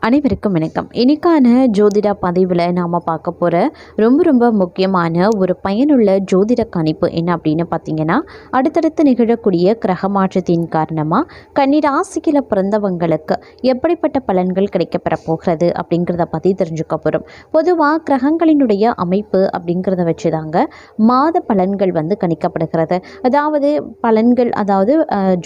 அனைவருக்கும் வணக்கம். இன்னைக்கான ஜோதிட பதிவில் நாம் பார்க்க போகிற ரொம்ப முக்கியமான ஒரு பயனுள்ள ஜோதிட கணிப்பு என்ன அப்படின்னு பார்த்தீங்கன்னா, அடுத்தடுத்து நிகழக்கூடிய கிரக மாற்றத்தின் காரணமாக கன்னிராசியில் பிறந்தவங்களுக்கு எப்படிப்பட்ட பலன்கள் கிடைக்கப்பெற போகிறது அப்படிங்கிறத பற்றி தெரிஞ்சுக்க போகிறோம். பொதுவாக கிரகங்களினுடைய அமைப்பு அப்படிங்கிறத வச்சு தாங்க மாத பலன்கள் கணிக்கப்படுகிறது. அதாவது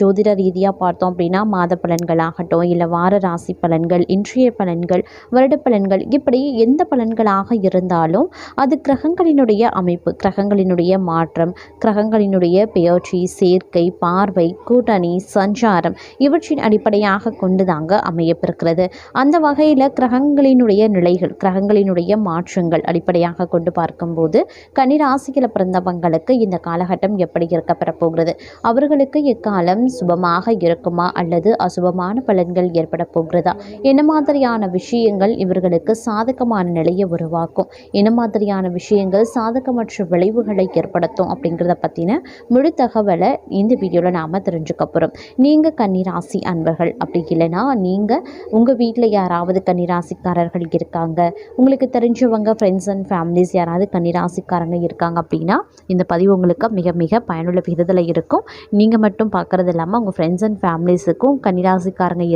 ஜோதிட ரீதியாக பார்த்தோம் அப்படின்னா மாத பலன்கள் ஆகட்டும், இல்லை வார ராசி பலன்கள், இன்றைய பலன்கள், வருட பலன்கள், இப்படி எந்த பலன்களாக இருந்தாலும் அது கிரகங்களினுடைய அமைப்பு, கிரகங்களினுடைய மாற்றம், கிரகங்களினுடைய பெயர்ச்சி, சேர்க்கை, பார்வை, கூட்டணி, சஞ்சாரம் இவற்றின் அடிப்படையாக கொண்டு தாங்க அமையப்பெறுகிறது. அந்த வகையில் கிரகங்களினுடைய நிலைகள், கிரகங்களினுடைய மாற்றங்கள் அடிப்படையாக கொண்டு பார்க்கும்போது கன்னிராசியில் பிறந்தவங்களுக்கு இந்த காலகட்டம் எப்படி இருக்கப்பெற போகிறது, அவர்களுக்கு இக்காலம் சுபமாக இருக்குமா அல்லது அசுபமான பலன்கள் ஏற்பட போகிறதா, என்ன மாதிரியான விஷயங்கள் இவர்களுக்கு சாதகமான நிலையை உருவாக்கும், என்ன மாதிரியான விஷயங்கள் சாதகமற்ற விளைவுகளை ஏற்படுத்தும் அப்படிங்கிறத பற்றின முழு தகவலை இந்த வீடியோவில் நாம் தெரிஞ்சுக்க போகிறோம். நீங்கள் கன்னிராசி அன்பர்கள், அப்படி இல்லைன்னா நீங்கள் உங்கள் வீட்டில் யாராவது கன்னிராசிக்காரர்கள் இருக்காங்க, உங்களுக்கு தெரிஞ்சவங்க ஃப்ரெண்ட்ஸ் அண்ட் ஃபேமிலிஸ் யாராவது கன்னிராசிக்காரங்க இருக்காங்க அப்படின்னா இந்த பதிவு உங்களுக்கு மிக பயனுள்ள விதத்தில் இருக்கும். நீங்கள் மட்டும் பார்க்குறது இல்லாமல் உங்கள் ஃப்ரெண்ட்ஸ் அண்ட் ஃபேமிலிஸுக்கும் கன்னிராசிக்காரங்க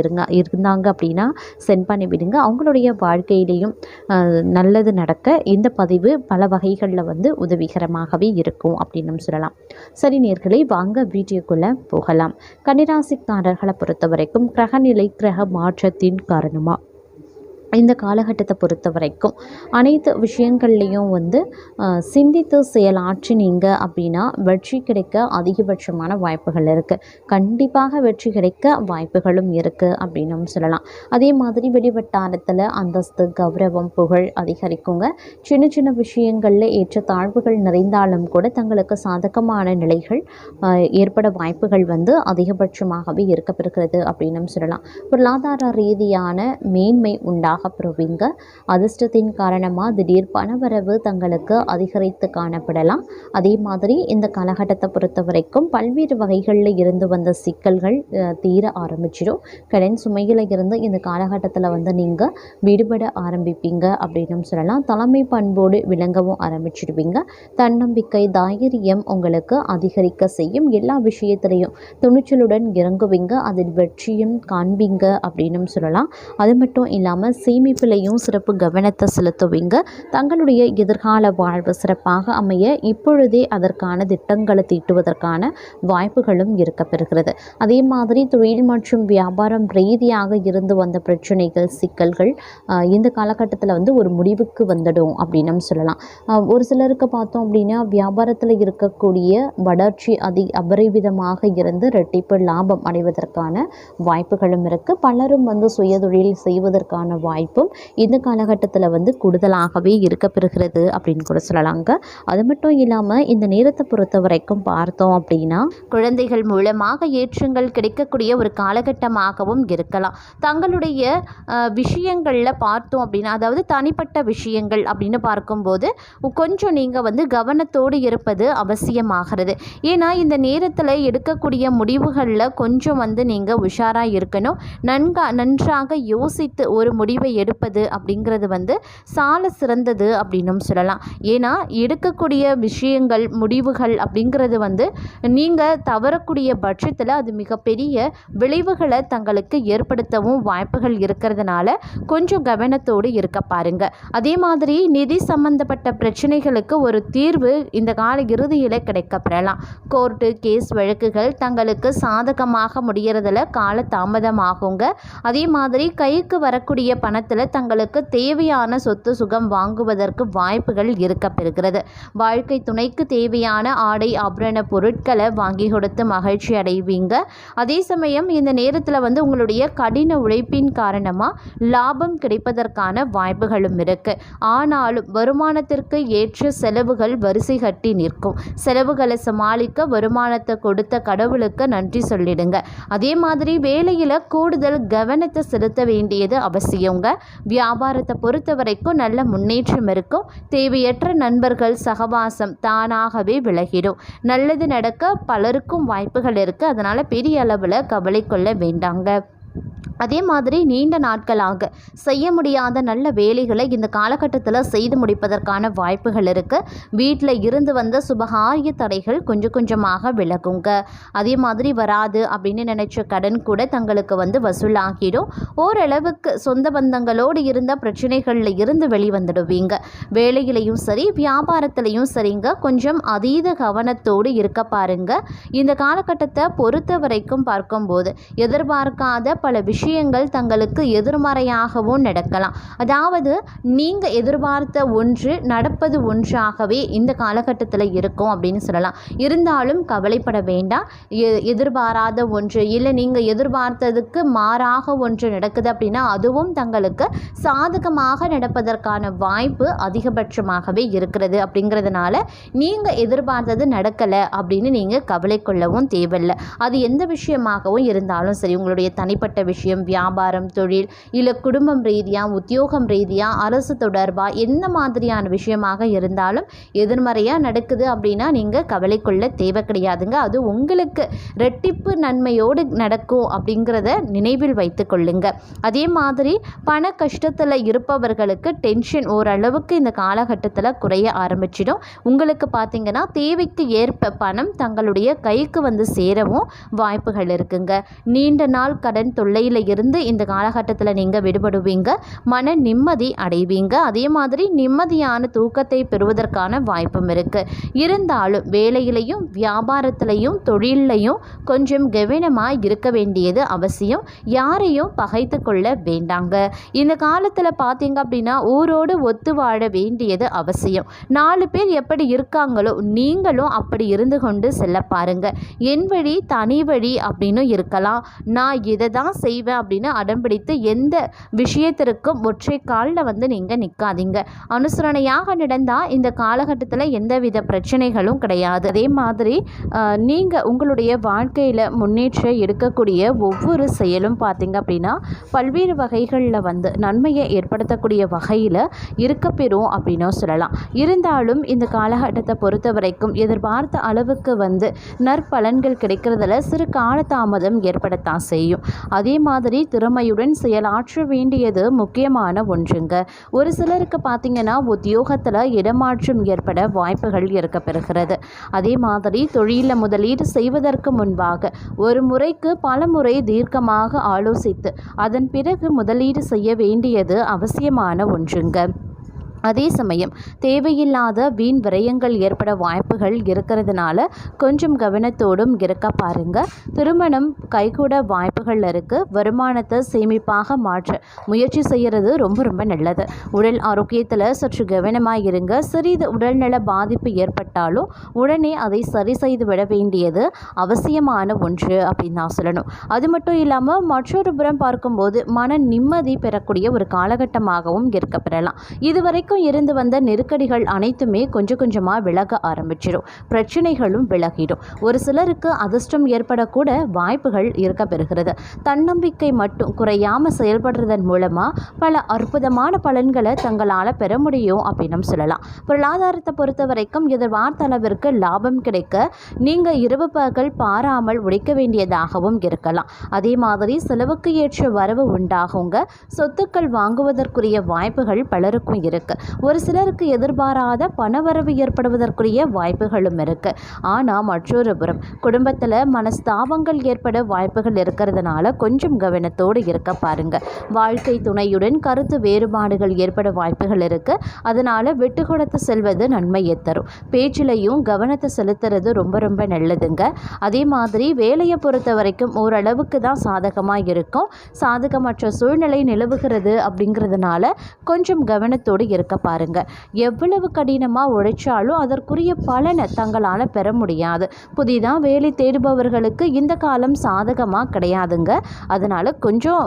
இருந்தாங்க அப்படின்னா சென்ட் பண்ணி விடுங்க. அவங்களுடைய வாழ்க்கையிலையும் நல்லது நடக்க இந்த பதிவு பல வகைகளில் உதவிகரமாகவே இருக்கும் அப்படின்னு சொல்லலாம். சரி நேயர்களே, வாங்க வீடியோக்குள்ளே போகலாம். கன்னிராசிக்காரர்களை பொறுத்த வரைக்கும் கிரகநிலை, கிரக மாற்றத்தின் காரணமாக இந்த காலகட்டத்தை பொறுத்த வரைக்கும் அனைத்து விஷயங்கள்லேயும் சிந்தித்து செயலாற்றினீங்க அப்படின்னா வெற்றி கிடைக்க அதிகபட்சமான வாய்ப்புகள் இருக்குது. கண்டிப்பாக வெற்றி கிடைக்க வாய்ப்புகளும் இருக்குது அப்படின்னு சொல்லலாம். அதே மாதிரி வெளிவட்டாரத்தில் அந்தஸ்து, கௌரவம், புகழ் அதிகரிக்குங்க. சின்ன விஷயங்களில் ஏற்ற தாழ்வுகள் நிறைந்தாலும் கூட தங்களுக்கு சாதகமான நிலைகள் ஏற்பட வாய்ப்புகள் அதிகபட்சமாகவே இருக்கப்பெறுகிறது அப்படின்னு சொல்லலாம். பொருளாதார ரீதியான மேன்மை உண்டாக பெறுவீங்க. அதிர்ஷ்டத்தின் காரணமாக திடீர் பணவரவு தங்களுக்கு அதிகரித்து காணப்படலாம். அதே மாதிரி இந்த காலகட்டத்தை பொறுத்த வரைக்கும் பல்வேறு வகைகளில் இருந்து வந்த சிக்கல்கள் தீர ஆரம்பிச்சிடும். கடன் சுமையில் இருந்து இந்த காலகட்டத்தில் நீங்கள் விடுபட ஆரம்பிப்பீங்க அப்படின்னு சொல்லலாம். தலைமை பண்போடு விளங்கவும் ஆரம்பிச்சிடுவீங்க. தன்னம்பிக்கை, தைரியம் உங்களுக்கு அதிகரிக்க செய்யும். எல்லா விஷயத்திலையும் துணிச்சலுடன் இறங்குவீங்க, அதில் வெற்றியும் காண்பீங்க அப்படின்னு சொல்லலாம். அது மட்டும் இல்லாமல் சேமிப்பிலையும் சிறப்பு கவனத்தை செலுத்துவீங்க. தங்களுடைய எதிர்கால வாழ்வு சிறப்பாக அமைய இப்பொழுதே அதற்கான திட்டங்களை தீட்டுவதற்கான வாய்ப்புகளும் இருக்கப்பெறுகிறது. அதே மாதிரி தொழில் மற்றும் வியாபாரம் ரீதியாக இருந்து வந்த பிரச்சனைகள், சிக்கல்கள் இந்த காலகட்டத்தில் ஒரு முடிவுக்கு வந்துடும் அப்படின்னு சொல்லலாம். ஒரு சிலருக்கு பார்த்தோம் அப்படின்னா வியாபாரத்தில் இருக்கக்கூடிய வளர்ச்சி அபரிவிதமாக இருந்து இரட்டிப்பு லாபம் அடைவதற்கான வாய்ப்புகளும் இருக்குது. பலரும் சுயதொழில் செய்வதற்கான வாய்ப்பும் இந்த காலகட்டத்தில் கூடுதலாகவே இருக்கப்பெறுகிறது அப்படின்னு கூட சொல்லலாங்க. அது மட்டும் இல்லாமல் இந்த நேரத்தை பொறுத்த வரைக்கும் பார்த்தோம் அப்படின்னா குழந்தைகள் மூலமாக ஏற்றங்கள் கிடைக்கக்கூடிய ஒரு காலகட்டமாகவும் இருக்கலாம். தங்களுடைய விஷயங்களில் பார்த்தோம் அப்படின்னா, அதாவது தனிப்பட்ட விஷயங்கள் அப்படின்னு பார்க்கும்போது கொஞ்சம் நீங்கள் கவனத்தோடு இருப்பது அவசியமாகிறது. ஏன்னா இந்த நேரத்தில் எடுக்கக்கூடிய முடிவுகளில் கொஞ்சம் நீங்கள் உஷாராக இருக்கணும். நன்றாக யோசித்து ஒரு முடிவை எடுப்பது அப்படிங்கிறது சால சிறந்தது அப்படின்னும் சொல்லலாம். ஏன்னா எடுக்கக்கூடிய விஷயங்கள், முடிவுகள் அப்படிங்கிறது நீங்கள் தவறக்கூடிய பட்சத்தில் அது மிகப்பெரிய விளைவுகளை தங்களுக்கு ஏற்படுத்தவும் வாய்ப்புகள் இருக்கிறதுனால கொஞ்சம் கவனத்தோடு இருக்க பாருங்க. அதே மாதிரி நிதி சம்பந்தப்பட்ட பிரச்சனைகளுக்கு ஒரு தீர்வு இந்த கால இறுதியில் கிடைக்கப்பெறலாம். கோர்ட்டு கேஸ் வழக்குகள் தங்களுக்கு சாதகமாக முடியறதுல கால தாமதமாகுங்க. அதே மாதிரி கைக்கு வரக்கூடிய பணத்தில் தங்களுக்கு தேவையான சொத்து சுகம் வாங்குவதற்கு வாய்ப்புகள் இருக்கப்பெறுகிறது. வாழ்க்கை துணைக்கு தேவையான ஆடை ஆபரண பொருட்களை வாங்கி கொடுத்து மகிழ்ச்சி அடைவீங்க. அதே சமயம் இந்த நேரத்தில் உங்களுடைய கடின உழைப்பின் காரணமாக லாபம் கிடைப்பதற்கான வாய்ப்புகளும் இருக்கு. ஆனாலும் வருமானத்திற்கு ஏற்ற செலவுகள் வரிசை கட்டி நிற்கும். செலவுகளை சமாளிக்க வருமானத்தை கொடுத்த கடவுளுக்கு நன்றி சொல்லிடுங்க. அதே மாதிரி வேலையில் கூடுதல் கவனத்தை செலுத்த வேண்டியது அவசியங்க. வியாபாரத்தை பொறுத்த வரைக்கும் நல்ல முன்னேற்றம் இருக்கும். தேவையற்ற நண்பர்கள் சகவாசம் தானாகவே விலகிடும். நல்லது நடக்க பலருக்கும் வாய்ப்புகள் இருக்குது. அதனால் பெரிய அளவில் கவலை கொள்ள வேண்டாங்க. அதே மாதிரி நீண்ட நாட்களாக செய்ய முடியாத நல்ல வேலைகளை இந்த காலகட்டத்தில் செய்து முடிப்பதற்கான வாய்ப்புகள் இருக்குது. வீட்டில் இருந்து வந்த சுபகாரிய தடைகள் கொஞ்சம் கொஞ்சமாக விலகுங்க. அதே மாதிரி வராது அப்படின்னு நினச்ச கடன் கூட தங்களுக்கு வசூலாகிடும். ஓரளவுக்கு சொந்த பந்தங்களோடு இருந்த பிரச்சனைகளில் இருந்து வெளிவந்துடுவீங்க. வேலையிலையும் சரி வியாபாரத்திலையும் சரிங்க, கொஞ்சம் அதீத கவனத்தோடு இருக்க பாருங்க. இந்த காலகட்டத்தை பொறுத்த வரைக்கும் பார்க்கும்போது எதிர்பார்க்காத பல விஷயங்கள் தங்களுக்கு எதிர்மறையாகவும் நடக்கலாம். அதாவது நீங்கள் எதிர்பார்த்த ஒன்று நடப்பது ஒன்றாகவே இந்த காலகட்டத்தில் இருக்கும் அப்படின்னு சொல்லலாம். இருந்தாலும் கவலைப்பட வேண்டாம். எதிர்பாராத ஒன்று இல்லை நீங்கள் எதிர்பார்த்ததுக்கு மாறாக ஒன்று நடக்குது அப்படின்னா அதுவும் தங்களுக்கு சாதகமாக நடப்பதற்கான வாய்ப்பு அதிகபட்சமாகவே இருக்கிறது. அப்படிங்கிறதுனால நீங்கள் எதிர்பார்த்தது நடக்கலை அப்படின்னு நீங்கள் கவலை கொள்ளவும் தேவையில்லை. அது எந்த விஷயமாகவும் இருந்தாலும் சரி, உங்களுடைய தனிப்பட்ட விஷயம், வியாபாரம், தொழில், இல்லை குடும்பம் ரீதியாக, உத்தியோகம் ரீதியாக, அரசு தொடர்பாக எந்த மாதிரியான விஷயமாக இருந்தாலும் எதிர்மறையாக நடக்குது அப்படின்னா நீங்கள் கவலை கொள்ள தேவை கிடையாதுங்க. அது உங்களுக்கு ரெட்டிப்பு நன்மையோடு நடக்கும் அப்படிங்கிறத நினைவில் வைத்து கொள்ளுங்க. அதே மாதிரி பண கஷ்டத்தில் இருப்பவர்களுக்கு டென்ஷன் ஓரளவுக்கு இந்த காலகட்டத்தில் குறைய ஆரம்பிச்சிடும். உங்களுக்கு பார்த்தீங்கன்னா தேவைக்கு ஏற்ப பணம் தங்களுடைய கைக்கு சேரவும் வாய்ப்புகள் இருக்குங்க. நீண்ட நாள் கடன் தொல்லையில் இருந்து இந்த காலகட்டத்தில் நீங்கள் விடுபடுவீங்க. மன நிம்மதி அடைவீங்க. அதே மாதிரி நிம்மதியான தூக்கத்தை பெறுவதற்கான வாய்ப்பும் இருக்கு. இருந்தாலும் வேலையிலையும் வியாபாரத்திலையும் தொழிலையும் கொஞ்சம் கவனமாக இருக்க வேண்டியது அவசியம். யாரையும் பகைத்து கொள்ள வேண்டாங்க. இந்த காலத்தில் பார்த்தீங்க அப்படின்னா ஊரோடு ஒத்து வாழ வேண்டியது அவசியம். 4 பேர் எப்படி இருக்காங்களோ நீங்களும் அப்படி இருந்து கொண்டு செல்ல பாருங்க. என் வழி தனி வழி அப்படின்னு இருக்கலாம். நான் இதை தான் செய்வேன் அப்படின்னு அடம்பிடித்து எந்த விஷயத்திற்கும் ஒற்றை காலில் நீங்கள் நிற்காதீங்க. அனுசரணையாக நடந்தால் இந்த காலகட்டத்தில் எந்தவித பிரச்சனைகளும் கிடையாது. அதே மாதிரி நீங்கள் உங்களுடைய வாழ்க்கையில் முன்னேற்ற எடுக்கக்கூடிய ஒவ்வொரு செயலும் பார்த்தீங்க அப்படின்னா பல்வேறு வகைகளில் நன்மையை ஏற்படுத்தக்கூடிய வகையில் இருக்கப்பெறும் அப்படின்னு சொல்லலாம். இருந்தாலும் இந்த காலகட்டத்தை பொறுத்த வரைக்கும் எதிர்பார்த்த அளவுக்கு நற்பலன்கள் கிடைக்கிறதுல சிறு காலதாமதம் ஏற்படத்தான் செய்யும். அதே மாதிரி திறமையுடன் செயலாற்ற வேண்டியது முக்கியமான ஒன்றுங்க. ஒரு சிலருக்கு பார்த்தீங்கன்னா உத்தியோகத்தில் இடமாற்றம் ஏற்பட வாய்ப்புகள் இருக்கப்பெறுகிறது. அதே மாதிரி தொழிலில் முதலீடு செய்வதற்கு முன்பாக ஒரு முறைக்கு பல முறை தீர்க்கமாக ஆலோசித்து அதன் பிறகு முதலீடு செய்ய வேண்டியது அவசியமான ஒன்றுங்க. அதே சமயம் தேவையில்லாத வீண் விரயங்கள் ஏற்பட வாய்ப்புகள் இருக்கிறதுனால கொஞ்சம் கவனத்தோடும் இருக்க பாருங்க. திருமணம் கைகூட வாய்ப்புகள் இருக்கு. வருமானத்தை சேமிப்பாக மாற்ற முயற்சி செய்கிறது ரொம்ப ரொம்ப நல்லது. உடல் ஆரோக்கியத்தில் சற்று கவனமாக இருங்க. சிறிது உடல்நல பாதிப்பு ஏற்பட்டாலும் உடனே அதை சரி செய்து விட வேண்டியது அவசியமான ஒன்று அப்படின்னு நான் சொல்லணும். அது மட்டும் இல்லாமல் மற்றொரு புறம் பார்க்கும்போது மன நிம்மதி பெறக்கூடிய ஒரு காலகட்டமாகவும் இருக்கப்பெறலாம். இதுவரைக்கும் இருந்து வந்த நெருக்கடிகள் அனைத்துமே கொஞ்சம் கொஞ்சமாக விலக ஆரம்பிச்சிடும். பிரச்சனைகளும் விலகிடும். ஒரு சிலருக்கு அதிர்ஷ்டம் ஏற்படக்கூட வாய்ப்புகள் இருக்க பெறுகிறது. தன்னம்பிக்கை மட்டும் குறையாம செயல்படுறதன் மூலமா பல அற்புதமான பலன்களை தங்களால் பெற முடியும் அப்படின்னு சொல்லலாம். பொருளாதாரத்தை பொறுத்த வரைக்கும் எதிர்பார்த்த அளவிற்கு லாபம் கிடைக்க நீங்கள் இரவு பகல் பாராமல் உழைக்க வேண்டியதாகவும் இருக்கலாம். அதே மாதிரி செலவுக்கு ஏற்ற வரவு உண்டாகுங்க. சொத்துக்கள் வாங்குவதற்குரிய வாய்ப்புகள் பலருக்கும் இருக்கு. ஒரு சிலருக்கு எதிர்பாராத பணவரவு ஏற்படுவதற்குரிய வாய்ப்புகளும் இருக்கு. ஆனால் மற்றொரு புறம் குடும்பத்தில் மனஸ்தாபங்கள் ஏற்பட வாய்ப்புகள் இருக்கிறதுனால கொஞ்சம் கவனத்தோடு இருக்க பாருங்க. வாழ்க்கை துணையுடன் கருத்து வேறுபாடுகள் ஏற்பட வாய்ப்புகள் இருக்கு. அதனால விட்டு கொடுத்து செல்வது நன்மையை தரும். பேச்சிலையும் கவனத்தை செலுத்துறது ரொம்ப ரொம்ப நல்லதுங்க. அதே மாதிரி வேலையை பொறுத்த வரைக்கும் ஓரளவுக்கு தான் சாதகமாக இருக்கும். சாதகமற்ற சூழ்நிலை நிலவுகிறது அப்படிங்கிறதுனால கொஞ்சம் கவனத்தோடு இருக்க பாருங்க. எவ்வளவு கடினமாக உழைச்சாலும் அதற்குரிய பலனை தங்களால் பெற முடியாது. புதிதாக வேலை தேடுபவர்களுக்கு இந்த காலம் சாதகமாக கிடையாதுங்க. அதனால் கொஞ்சம்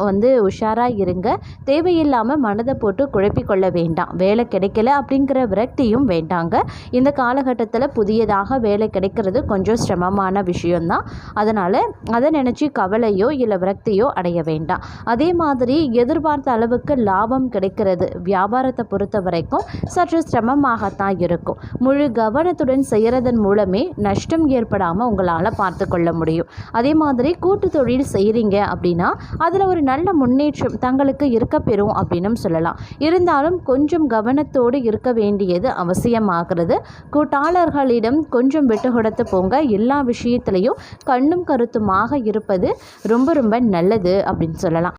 உஷாராக இருங்க. தேவையில்லாமல் மனதை போட்டு குழப்பிக்கொள்ள வேண்டாம். வேலை கிடைக்கல அப்படிங்கிற விரக்தியும் வேண்டாங்க. இந்த காலகட்டத்தில் புதியதாக வேலை கிடைக்கிறது கொஞ்சம் சிரமமான விஷயம்தான். அதனால் அதை நினச்சி கவலையோ இல்லை விரக்தியோ அடைய வேண்டாம். அதே மாதிரி எதிர்பார்த்த அளவுக்கு லாபம் கிடைக்கிறது. வியாபாரத்தை பொறுத்த வரைக்கும் சற்று சிரமமாகத்தான் இருக்கும். முழு கவனத்துடன் செய்கிறதன் மூலமே நஷ்டம் ஏற்படாமல் உங்களால் பார்த்து கொள்ள முடியும். அதே மாதிரி கூட்டு தொழில் செய்கிறீங்க அப்படின்னா அதில் ஒரு நல்ல முன்னேற்றம் தங்களுக்கு இருக்க பெறும் அப்படின்னு சொல்லலாம். இருந்தாலும் கொஞ்சம் கவனத்தோடு இருக்க வேண்டியது அவசியமாகிறது. கூட்டாளர்களிடம் கொஞ்சம் விட்டு கொடுத்து போங்க. எல்லா விஷயத்திலையும் கண்ணும் கருத்துமாக இருப்பது ரொம்ப ரொம்ப நல்லது அப்படின்னு சொல்லலாம்.